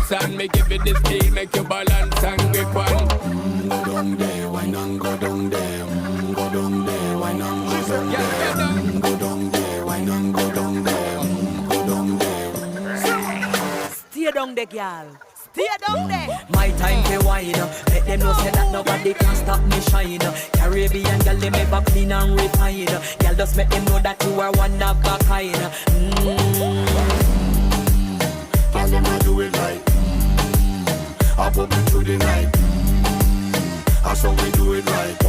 dance and me give it this feel, make you balance and grip on. Go down there, why not go down there? Go down there, why not go down there? Go down there, why not go down there? Go down there. Stay down there, girl. Stay down there. My time to wine. Let them know say that nobody can stop me shine. Caribbean girl, they make back clean and refine. Girl, just make them know that you are one of a kind. Girl, them a do it right. I pop it through the night. That's how we do it right.